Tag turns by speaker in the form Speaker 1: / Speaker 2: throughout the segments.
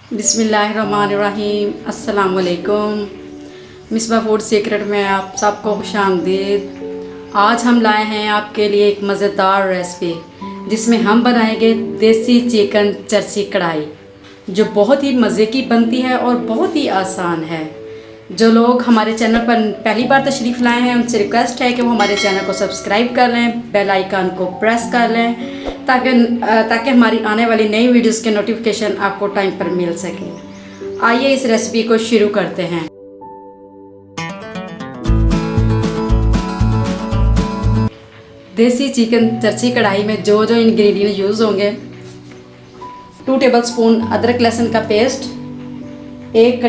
Speaker 1: बिस्मिल्लाहिर्रहमानिर्रहीम। अस्सलाम वालेकुम। मिसबा फूड सीक्रेट में आप सबको खुशामदीद। आज हम लाए हैं आपके लिए एक मज़ेदार रेसिपी जिसमें हम बनाएंगे देसी चिकन चर्ची कढ़ाई, जो बहुत ही मज़े की बनती है और बहुत ही आसान है। जो लोग हमारे चैनल पर पहली बार तशरीफ़ लाए हैं उनसे रिक्वेस्ट है कि वो हमारे चैनल को सब्सक्राइब कर लें, बेल आइकन को प्रेस कर लें ताकि ताकि हमारी आने वाली नई वीडियोस के नोटिफिकेशन आपको टाइम पर मिल सके। आइए इस रेसिपी को शुरू करते हैं। देसी चिकन चर्ची कढ़ाई में जो जो इंग्रेडिएंट यूज़ होंगे: 2 टेबलस्पून अदरक लहसुन का पेस्ट, एक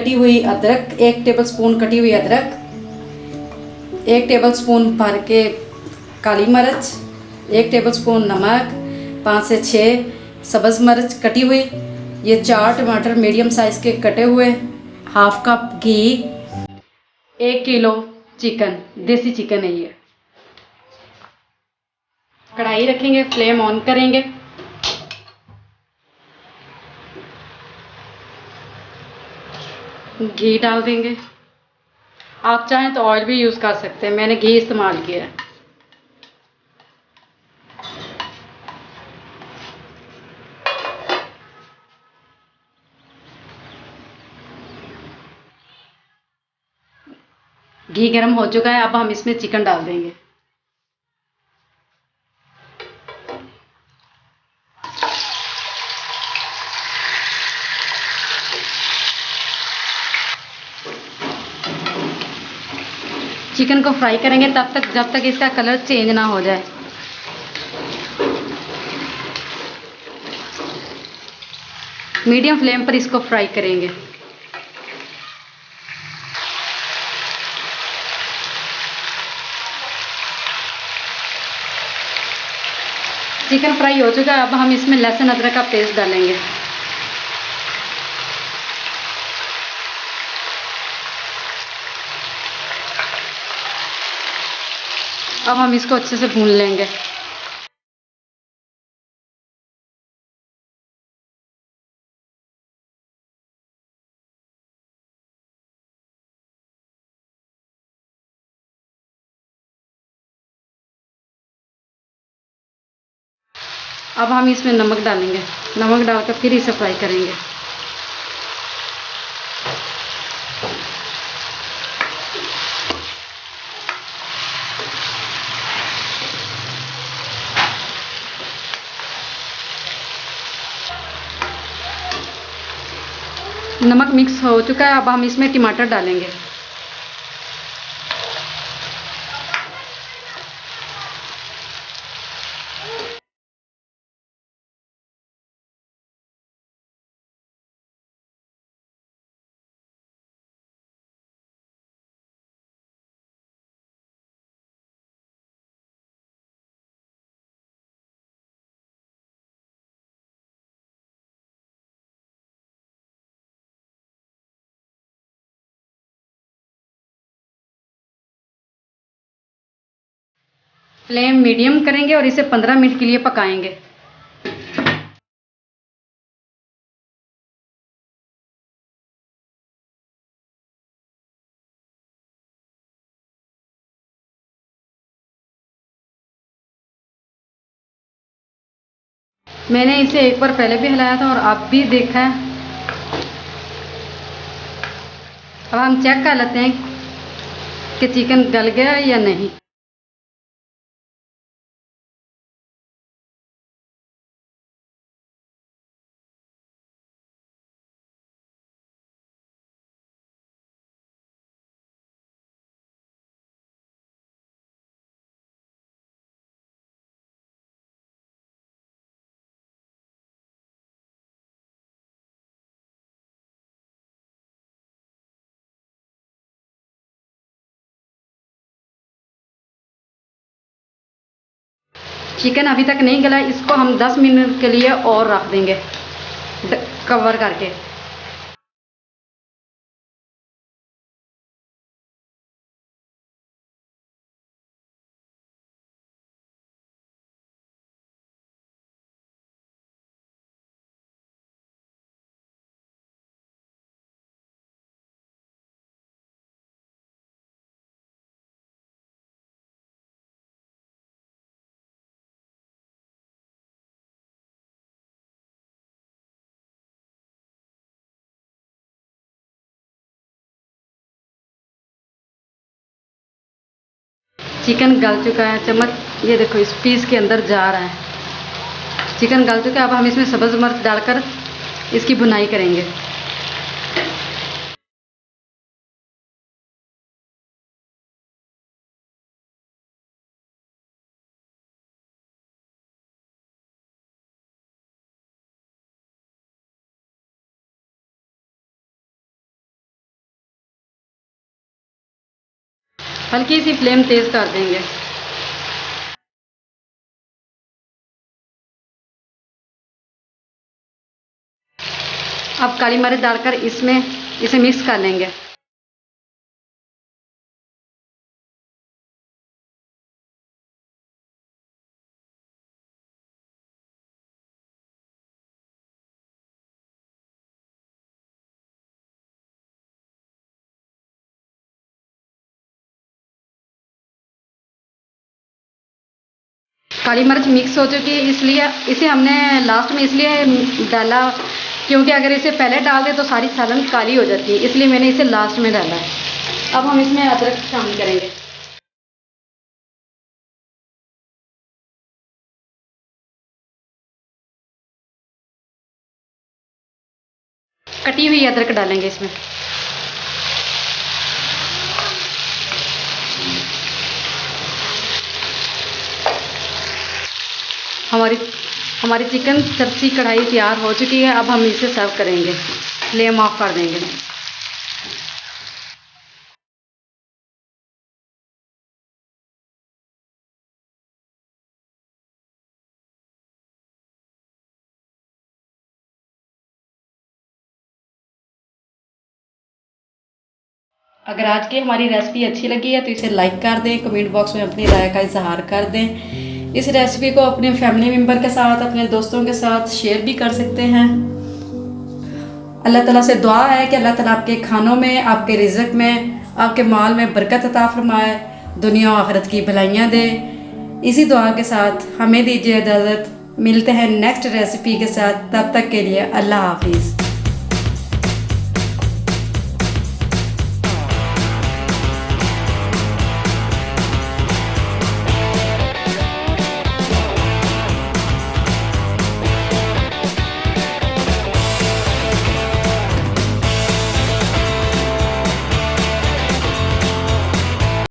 Speaker 1: टेबलस्पून कटी हुई अदरक, 1 टेबलस्पून भर के काली मिर्च, 1 टेबलस्पून नमक, 5 से 6 सब्ज़ मिर्च कटी हुई, ये 4 टमाटर मीडियम साइज़ के कटे हुए, हाफ कप घी, 1 किलो चिकन, देसी चिकन है ये। कढ़ाई रखेंगे, फ्लेम ऑन करेंगे, घी डाल देंगे। आप चाहें तो ऑयल भी यूज़ कर सकते हैं, मैंने घी इस्तेमाल किया है। घी गर्म हो चुका है, अब हम इसमें चिकन डाल देंगे। चिकन को फ्राई करेंगे तब तक जब तक इसका कलर चेंज ना हो जाए। मीडियम फ्लेम पर इसको फ्राई करेंगे। चिकन फ्राई हो चुका है, अब हम इसमें लहसुन अदरक का पेस्ट डालेंगे। अब हम इसको अच्छे से भून लेंगे। अब हम इसमें नमक डालेंगे। नमक डालकर फिर इसे फ्राई करेंगे। नमक मिक्स हो चुका है, अब हम इसमें टमाटर डालेंगे। फ्लेम मीडियम करेंगे और इसे 15 मिनट के लिए पकाएंगे। मैंने इसे एक बार पहले भी हिलाया था और आप भी देखा है। अब हम चेक कर लेते हैं कि चिकन गल गया है या नहीं। चिकन अभी तक नहीं गला, इसको हम 10 मिनट के लिए और रख देंगे कवर करके। चिकन गल चुका है, चम्मच ये देखो इस पीस के अंदर जा रहा है। चिकन गल चुका है। अब हम इसमें सब्ज़ मिर्च डालकर इसकी भुनाई करेंगे। हल्की सी फ्लेम तेज़ कर देंगे। अब काली मिर्च डालकर इसमें इसे मिक्स कर लेंगे। काली मिर्च मिक्स हो चुकी है, इसलिए इसे हमने लास्ट में इसलिए डाला क्योंकि अगर इसे पहले डाल दें तो सारी सालन काली हो जाती है, इसलिए मैंने इसे लास्ट में डाला है। अब हम इसमें अदरक शामिल करेंगे। कटी हुई अदरक डालेंगे इसमें। हमारी चिकन सब्जी कढ़ाई तैयार हो चुकी है। अब हम इसे सर्व करेंगे। फ्लेम ऑफ कर देंगे। अगर आज की हमारी रेसिपी अच्छी लगी है तो इसे लाइक कर दें, कमेंट बॉक्स में अपनी राय का इजहार कर दें। इस रेसिपी को अपने फैमिली मेम्बर के साथ, अपने दोस्तों के साथ शेयर भी कर सकते हैं। अल्लाह ताला से दुआ है कि अल्लाह ताला आपके खानों में, आपके रिज़्क़ में, आपके माल में बरकत अता फरमाए, दुनिया और आखिरत की भलाइयाँ दे। इसी दुआ के साथ हमें दीजिए इजाज़त। मिलते हैं नेक्स्ट रेसिपी के साथ। तब तक के लिए अल्लाह हाफिज़।